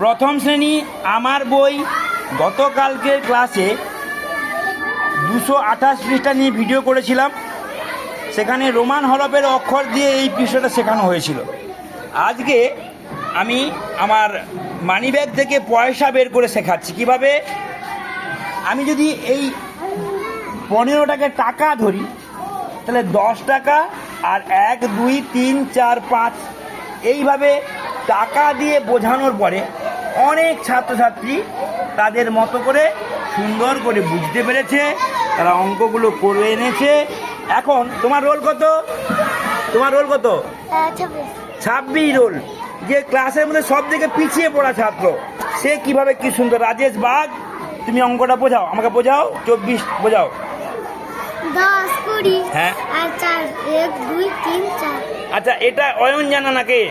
প্রথম শ্রেণী আমার বই গতকালকের ক্লাসে 228 পৃষ্ঠা নিয়ে ভিডিও করেছিলাম। সেখানে রোমান হরফের অক্ষর দিয়ে এই পৃষ্ঠাটা শেখানো হয়েছিল। আজকে আমি আমার মানিব্যাগ থেকে পয়সা বের করে শেখাচ্ছি কিভাবে। আমি যদি এই 15 টাকার টাকা ধরি তাহলে 10 টাকা আর 1 2 3 4 5 এইভাবে টাকা দিয়ে বোঝানোর পরে অনেক ছাত্রছাত্রী তাদের মতো করে সুন্দর করে বুঝতে পেরেছে, তারা অঙ্কগুলো করে এনেছে। এখন তোমার রোল কত? 26 রোল। যে ক্লাসের মধ্যে সব থেকে পিছিয়ে পড়া ছাত্র সে কিভাবে কি সুন্দর। রাজেশ বাগ, তুমি অঙ্কটা বোঝাও, আমাকে বোঝাও। 24 বোঝাও। 10 20 হ্যাঁ আর 4 1 2 3 4। আচ্ছা, এটা অয়নজানা নাকি?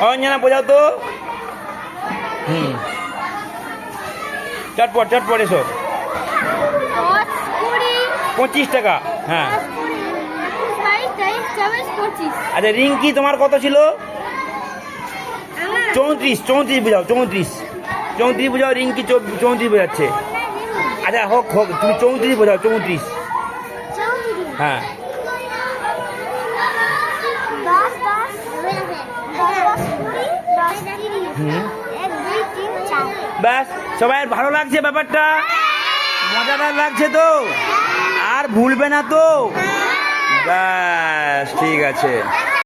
অয়নজানা বোঝাও তো। চটপট এসো। 10 20 25 টাকা। হ্যাঁ 22 23 24 25। আচ্ছা রিঙ্কি, তোমার কত ছিল? 34 বোঝাও। 34 বোঝাও। রিঙ্কি 34 বোঝাচ্ছে। আচ্ছা হোক, তুমি 34 বোঝাও। 34। হ্যাঁ 10 10 1 2 3 4। ব্যাস, সবাই ভালো লাগছে ব্যাপারটা? মজাদার লাগছে তো? আর ভুলবে না তো? ব্যাস ঠিক আছে।